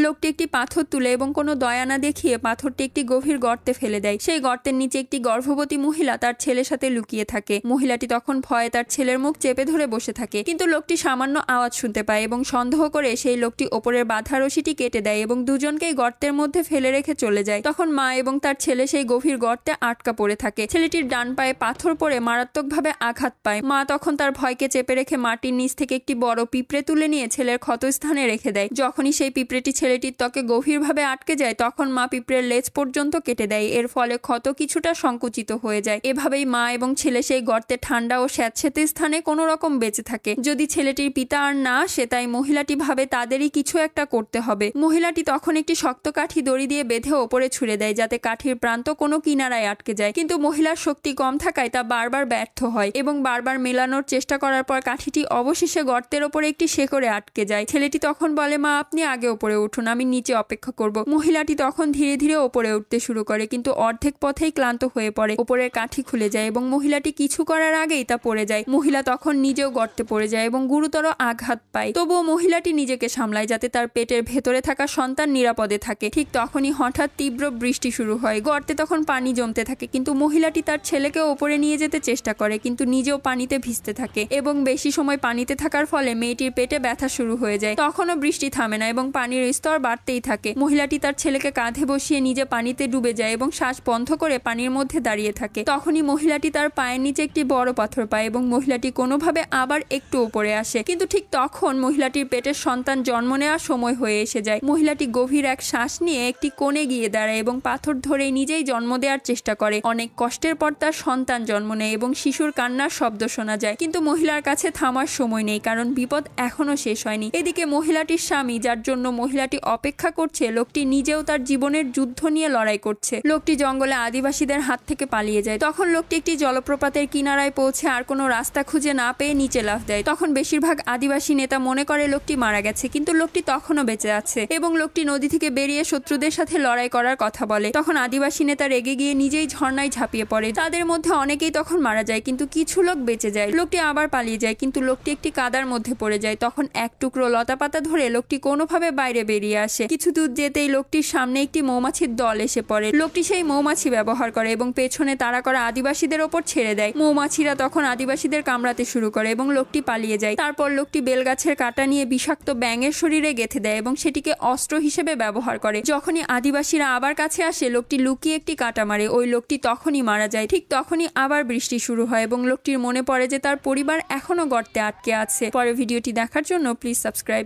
লোকটি একটি পাথর তুলে এবং কোনো দয়া না দেখিয়ে পাথরটি একটি গভীর গর্তে ফেলে দেয়। সেই গর্তের নিচে একটি গর্ভবতী মহিলা তার ছেলের সাথে লুকিয়ে থাকে। মহিলাটি তখন ভয়ে তার ছেলের মুখ চেপে ধরে বসে থাকে, কিন্তু লোকটি সামান্য আওয়াজ শুনতে পায় এবং সন্দেহ করে সেই লোকটি ওপরের বাঁধা রশিটি কেটে দেয় এবং দুজনকেই গর্তের মধ্যে ফেলে রেখে চলে যায়। তখন মা এবং তার ছেলে সেই গভীর গর্তে আটকা পড়ে থাকে। ছেলেটির ডান পায়ে পাথর পড়ে মারাত্মকভাবে আঘাত পায়। মা তখন তার ভয়কে চেপে রেখে মাটির নিচ থেকে একটি বড় পিঁপড়ে তুলে নিয়ে ছেলের ক্ষতস্থানে রেখে দেয়। যখনই সেই পিঁপড়েটি ছেলেটির ত্বকে গভীরভাবে আটকে যায় তখন মা পিঁপড়ের লেজ পর্যন্ত কেটে দেয়। এর ফলে ক্ষত কিছুটা সংকুচিত হয়ে যায়। এভাবেই মা এবং ছেলে সেই গর্তে ঠান্ডা ও স্যাঁতসেঁতে স্থানে কোনো রকম বেঁচে থাকে। যদি ছেলেটির পিতা আর না আসে তাই মহিলাটি ভাবে তাদেরই কিছু একটা করতে হবে। মহিলাটি তখন একটি শক্ত কাঠি দড়ি দিয়ে বেঁধে ওপরে ছুড়ে দেয় যাতে কাঠির প্রান্ত কোনো কিনারায় আটকে যায়, কিন্তু মহিলার শক্তি কম থাকায় তা বারবার ব্যর্থ হয় এবং বারবার মেলানোর চেষ্টা করার পর কাঠিটি অবশেষে গর্তের ওপরে একটি শেকড়ে আটকে যায়। ছেলেটি তখন বলে, মা আপনি আগে ওপরে উঠুন, আমি নিচে অপেক্ষা করব। মহিলাটি তখন ধীরে ধীরে ওপরে উঠতে শুরু করে, কিন্তু অর্ধেক পথেই ক্লান্ত হয়ে পড়ে। ওপরের কাঠি খুলে যায় এবং মহিলাটি কিছু করার আগেই তা পড়ে যায়। মহিলা তখন নিজেও গর্তে পড়ে যায় এবং গুরুতর আঘাত পায়। তবুও মহিলাটি নিজেকে সামলায় যাতে তার পেটের ভেতরে থাকা সন্তান নিরাপদে থাকে। ঠিক তখনই হঠাৎ তীব্র বৃষ্টি শুরু হয়। গর্তে তখন পানি জমতে থাকে, কিন্তু মহিলাটি তার ছেলেকে ওপরে নিয়ে যেতে চেষ্টা করে কিন্তু নিজেও পানিতে ভিজতে থাকে এবং বেশি সময় পানিতে থাকার ফলে মেয়েটির পেটে ব্যথা শুরু হয়ে যায়। তখনও বৃষ্টি থামে না এবং পানির স্তর বাড়তেই থাকে। মহিলাটি তার ছেলেকে কাঁধে বসিয়ে নিজে পানিতে ডুবে যায় এবং শ্বাস বন্ধ করে পানির মধ্যে দাঁড়িয়ে থাকে। তখনই মহিলাটি তার পায়ের নিচে একটি বড় পাথর পায় এবং মহিলাটি কোনোভাবে আবার একটু উপরে আসে, কিন্তু ঠিক তখন মহিলাটির পেটের সন্তান জন্ম নেওয়ার সময় হয়ে এসে যায়। মহিলাটি গভীর এক শ্বাস নিয়ে একটি কোণে গিয়ে দাঁড়ায় এবং পাথর ধরে নিজেই জন্ম দেওয়ার চেষ্টা করে। অনেক কষ্টের পর তার সন্তান জন্ম নেয় এবং শিশুর কান্নার শব্দ শোনা যায়, কিন্তু মহিলার কাছে থামার সময় নেই কারণ বিপদ এখনো শেষ হয়নি। এদিকে মহিলাটির স্বামী, যার জন্য মহিলাটি অপেক্ষা করছে, লোকটি নিজেও তার জীবনের যুদ্ধ নিয়ে লড়াই করছে। লোকটি জঙ্গলে আদিবাসীদের হাত থেকে পালিয়ে যায়। তখন লোকটি একটি জলপ্রপাতের কিনারায় পৌঁছে আর কোনো রাস্তা খুঁজে না পেয়ে নিচে লাফ দেয়। তখন বেশিরভাগ আদিবাসী নেতা মনে করে লোকটি মারা গেছে, কিন্তু লোকটি তখনও বেঁচে আছে এবং লোকটি নদী থেকে বেরিয়ে শত্রুদের সাথে লড়াই করার কথা বলে। তখন আদিবাসী নেতা রেগে গিয়ে নিজেই ঝর্ণায় ঝাঁপিয়ে পড়ে। তাদের মধ্যে অনেকেই তখন মারা যায়, কিন্তু কিছু লোক বেঁচে যায়। লোকটি আবার পালিয়ে যায়, কিন্তু লোকটি একটি কাদার মধ্যে পড়ে যায়। তখন এক টুকরো লতাপাতা ধরে লোকটি কোনোভাবে বাইরে বেরিয়ে আসে। কিছু দূর যেতেই লোকটির সামনে একটি মৌমাছির দল এসে পড়ে। লোকটি সেই মৌমাছি ব্যবহার করে এবং পেছনে তাড়া করা আদিবাসীদের ওপর ছেড়ে দেয়। মৌমাছিরা তখন আদিবাসীদের কামড়াতে শুরু করে এবং লোকটি পালিয়ে যায়। তারপর লোকটি বেলগাছের কাঁটা নিয়ে বিষাক্ত ব্যাঙের শরীরে গেঁথে দেয় এবং সেটিকে অস্ত্র হিসেবে ব্যবহার করে। যখনই আদিবাসীরা আবার কাছে আসে লোকটি লুকিয়ে একটি কাঁটা মারে। ওই লোকটি তখনই মারা যায়। ঠিক তখনই আবার বৃষ্টি শুরু হয় এবং লোকটির মনে পড়ে যে তার পরিবার এখনো গর্তে আটকে আছে। পরে ভিডিওটি দেখার জন্য প্লিজ সাবস্ক্রাইব।